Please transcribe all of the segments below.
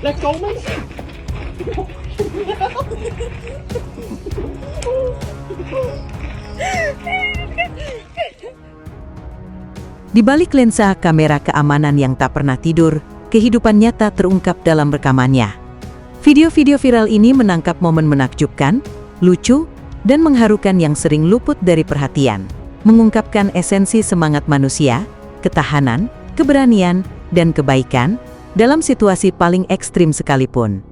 Let go ไม่สิ Di balik lensa kamera keamanan yang tak pernah tidur, kehidupan nyata terungkap dalam rekamannya. Video-video viral ini menangkap momen menakjubkan, lucu, dan mengharukan yang sering luput dari perhatian, mengungkapkan esensi semangat manusia, ketahanan, keberanian, dan kebaikan dalam situasi paling ekstrim sekalipun.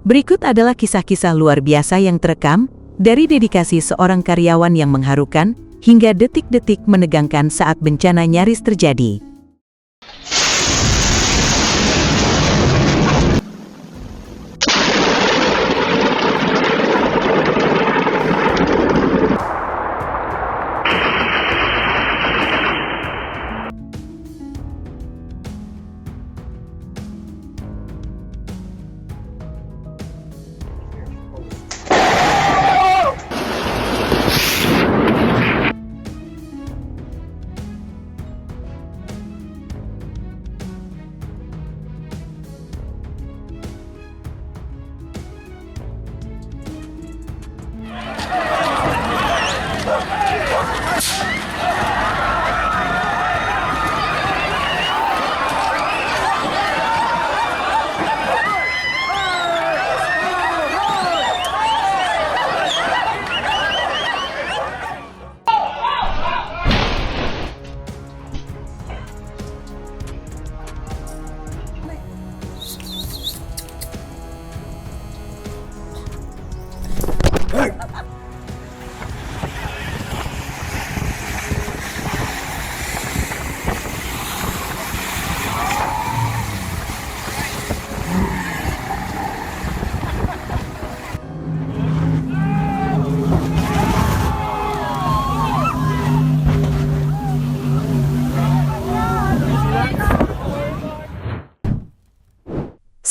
Berikut adalah kisah-kisah luar biasa yang terekam dari dedikasi seorang karyawan yang mengharukan hingga detik-detik menegangkan saat bencana nyaris terjadi.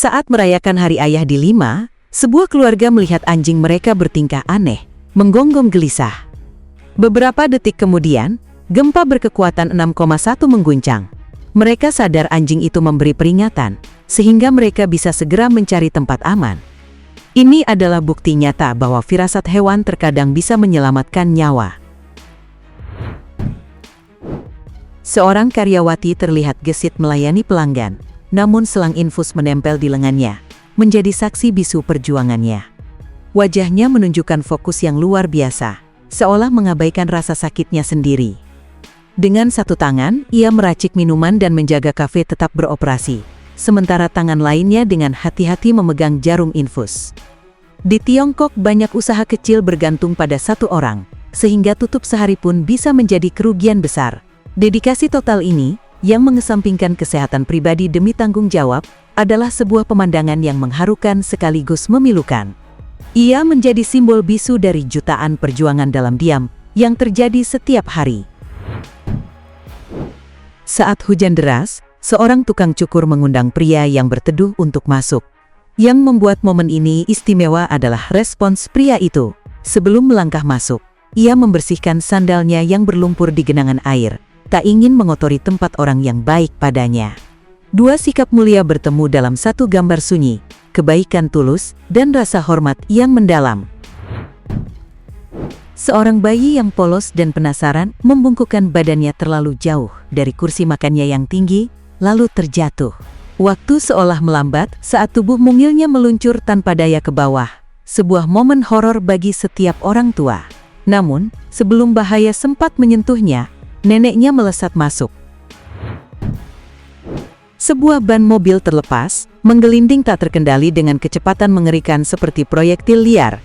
Saat merayakan Hari Ayah di Lima, sebuah keluarga melihat anjing mereka bertingkah aneh, menggonggong gelisah. Beberapa detik kemudian, gempa berkekuatan 6,1 mengguncang. Mereka sadar anjing itu memberi peringatan, sehingga mereka bisa segera mencari tempat aman. Ini adalah bukti nyata bahwa firasat hewan terkadang bisa menyelamatkan nyawa. Seorang karyawati terlihat gesit melayani pelanggan, namun selang infus menempel di lengannya, menjadi saksi bisu perjuangannya. Wajahnya menunjukkan fokus yang luar biasa, seolah mengabaikan rasa sakitnya sendiri. Dengan satu tangan, ia meracik minuman dan menjaga kafe tetap beroperasi, sementara tangan lainnya dengan hati-hati memegang jarum infus. Di Tiongkok banyak usaha kecil bergantung pada satu orang, sehingga tutup sehari pun bisa menjadi kerugian besar. Dedikasi total ini, yang mengesampingkan kesehatan pribadi demi tanggung jawab, adalah sebuah pemandangan yang mengharukan sekaligus memilukan. Ia menjadi simbol bisu dari jutaan perjuangan dalam diam yang terjadi setiap hari. Saat hujan deras, seorang tukang cukur mengundang pria yang berteduh untuk masuk. Yang membuat momen ini istimewa adalah respons pria itu. Sebelum melangkah masuk, ia membersihkan sandalnya yang berlumpur di genangan air, tak ingin mengotori tempat orang yang baik padanya. Dua sikap mulia bertemu dalam satu gambar sunyi, kebaikan tulus, dan rasa hormat yang mendalam. Seorang bayi yang polos dan penasaran membungkukkan badannya terlalu jauh dari kursi makannya yang tinggi, lalu terjatuh. Waktu seolah melambat saat tubuh mungilnya meluncur tanpa daya ke bawah, sebuah momen horor bagi setiap orang tua. Namun, sebelum bahaya sempat menyentuhnya, neneknya melesat masuk. Sebuah ban mobil terlepas, menggelinding tak terkendali dengan kecepatan mengerikan seperti proyektil liar.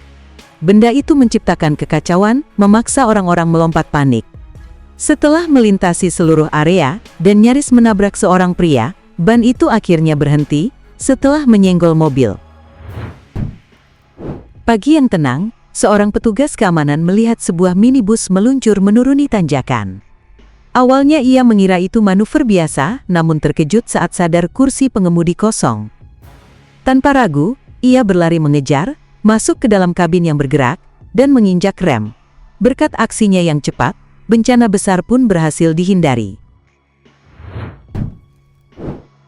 Benda itu menciptakan kekacauan, memaksa orang-orang melompat panik. Setelah melintasi seluruh area dan nyaris menabrak seorang pria, ban itu akhirnya berhenti setelah menyenggol mobil. Pagi yang tenang, seorang petugas keamanan melihat sebuah minibus meluncur menuruni tanjakan. Awalnya ia mengira itu manuver biasa, namun terkejut saat sadar kursi pengemudi kosong. Tanpa ragu, ia berlari mengejar, masuk ke dalam kabin yang bergerak, dan menginjak rem. Berkat aksinya yang cepat, bencana besar pun berhasil dihindari.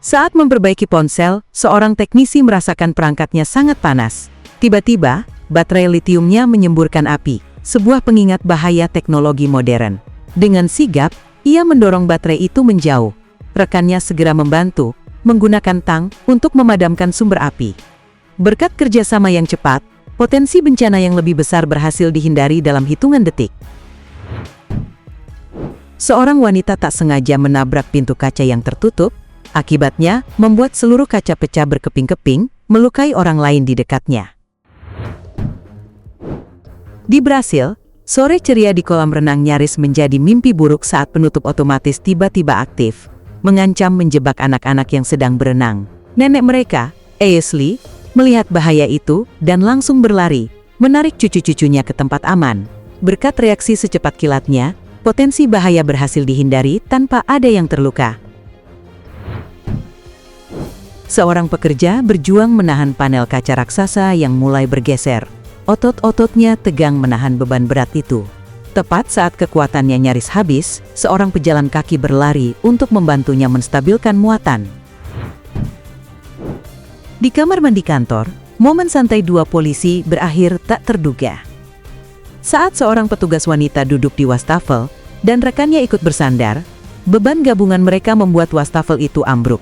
Saat memperbaiki ponsel, seorang teknisi merasakan perangkatnya sangat panas. Tiba-tiba, baterai litiumnya menyemburkan api, sebuah pengingat bahaya teknologi modern. Dengan sigap, ia mendorong baterai itu menjauh. Rekannya segera membantu, menggunakan tang untuk memadamkan sumber api. Berkat kerjasama yang cepat, potensi bencana yang lebih besar berhasil dihindari dalam hitungan detik. Seorang wanita tak sengaja menabrak pintu kaca yang tertutup. Akibatnya, membuat seluruh kaca pecah berkeping-keping, melukai orang lain di dekatnya. Di Brasil, sore ceria di kolam renang nyaris menjadi mimpi buruk saat penutup otomatis tiba-tiba aktif, mengancam menjebak anak-anak yang sedang berenang. Nenek mereka, Ashley, melihat bahaya itu dan langsung berlari, menarik cucu-cucunya ke tempat aman. Berkat reaksi secepat kilatnya, potensi bahaya berhasil dihindari tanpa ada yang terluka. Seorang pekerja berjuang menahan panel kaca raksasa yang mulai bergeser. Otot-ototnya tegang menahan beban berat itu. Tepat saat kekuatannya nyaris habis, seorang pejalan kaki berlari untuk membantunya menstabilkan muatan. Di kamar mandi kantor, momen santai dua polisi berakhir tak terduga. Saat seorang petugas wanita duduk di wastafel dan rekannya ikut bersandar, beban gabungan mereka membuat wastafel itu ambruk.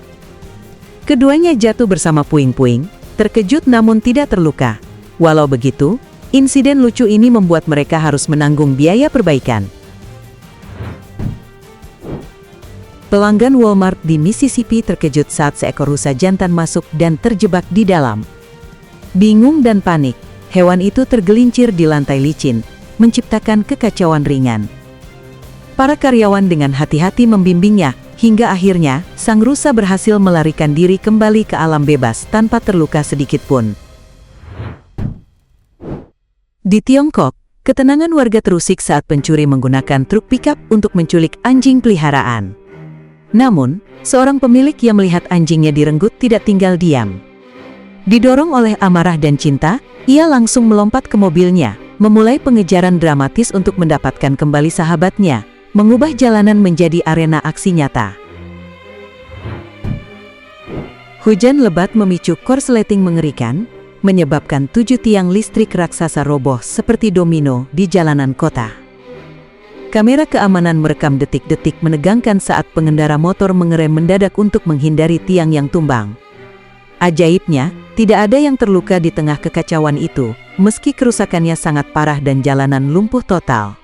Keduanya jatuh bersama puing-puing, terkejut namun tidak terluka. Walau begitu, insiden lucu ini membuat mereka harus menanggung biaya perbaikan. Pelanggan Walmart di Mississippi terkejut saat seekor rusa jantan masuk dan terjebak di dalam. Bingung dan panik, hewan itu tergelincir di lantai licin, menciptakan kekacauan ringan. Para karyawan dengan hati-hati membimbingnya, hingga akhirnya, sang rusa berhasil melarikan diri kembali ke alam bebas tanpa terluka sedikit pun. Di Tiongkok, ketenangan warga terusik saat pencuri menggunakan truk pickup untuk menculik anjing peliharaan. Namun, seorang pemilik yang melihat anjingnya direnggut tidak tinggal diam. Didorong oleh amarah dan cinta, ia langsung melompat ke mobilnya, memulai pengejaran dramatis untuk mendapatkan kembali sahabatnya, mengubah jalanan menjadi arena aksi nyata. Hujan lebat memicu korsleting mengerikan, menyebabkan 7 tiang listrik raksasa roboh seperti domino di jalanan kota. Kamera keamanan merekam detik-detik menegangkan saat pengendara motor mengerem mendadak untuk menghindari tiang yang tumbang. Ajaibnya, tidak ada yang terluka di tengah kekacauan itu, meski kerusakannya sangat parah dan jalanan lumpuh total.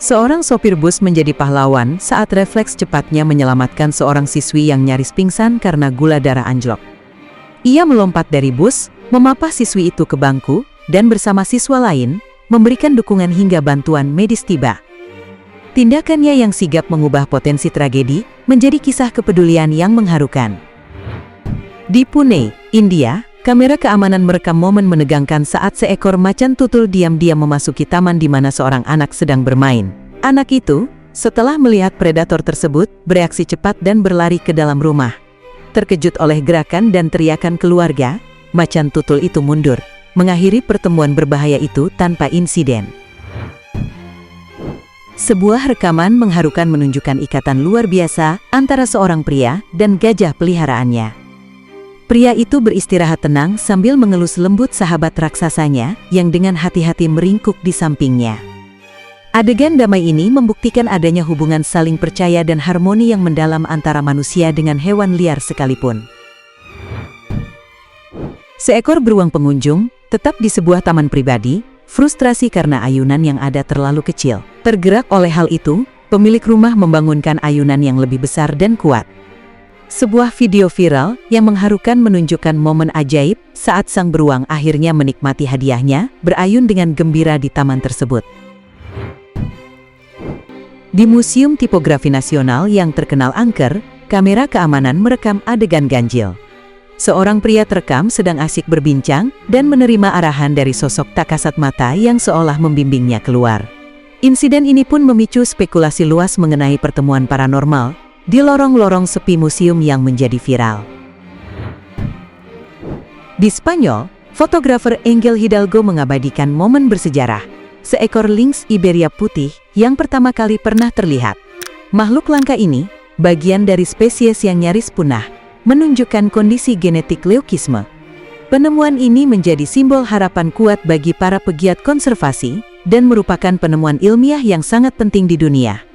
Seorang sopir bus menjadi pahlawan saat refleks cepatnya menyelamatkan seorang siswi yang nyaris pingsan karena gula darah anjlok. Ia melompat dari bus, memapah siswi itu ke bangku, dan bersama siswa lain, memberikan dukungan hingga bantuan medis tiba. Tindakannya yang sigap mengubah potensi tragedi menjadi kisah kepedulian yang mengharukan. Di Pune, India, kamera keamanan merekam momen menegangkan saat seekor macan tutul diam-diam memasuki taman di mana seorang anak sedang bermain. Anak itu, setelah melihat predator tersebut, bereaksi cepat dan berlari ke dalam rumah. Terkejut oleh gerakan dan teriakan keluarga, macan tutul itu mundur, mengakhiri pertemuan berbahaya itu tanpa insiden. Sebuah rekaman mengharukan menunjukkan ikatan luar biasa antara seorang pria dan gajah peliharaannya. Pria itu beristirahat tenang sambil mengelus lembut sahabat raksasanya yang dengan hati-hati meringkuk di sampingnya. Adegan damai ini membuktikan adanya hubungan saling percaya dan harmoni yang mendalam antara manusia dengan hewan liar sekalipun. Seekor beruang pengunjung, tetap di sebuah taman pribadi, frustrasi karena ayunan yang ada terlalu kecil. Tergerak oleh hal itu, pemilik rumah membangunkan ayunan yang lebih besar dan kuat. Sebuah video viral yang mengharukan menunjukkan momen ajaib saat sang beruang akhirnya menikmati hadiahnya, berayun dengan gembira di taman tersebut. Di Museum Tipografi Nasional yang terkenal angker, kamera keamanan merekam adegan ganjil. Seorang pria terekam sedang asik berbincang dan menerima arahan dari sosok tak kasat mata yang seolah membimbingnya keluar. Insiden ini pun memicu spekulasi luas mengenai pertemuan paranormal di lorong-lorong sepi museum yang menjadi viral. Di Spanyol, fotografer Angel Hidalgo mengabadikan momen bersejarah. Seekor lynx Iberia putih yang pertama kali pernah terlihat. Makhluk langka ini, bagian dari spesies yang nyaris punah, menunjukkan kondisi genetik leukisme. Penemuan ini menjadi simbol harapan kuat bagi para pegiat konservasi dan merupakan penemuan ilmiah yang sangat penting di dunia.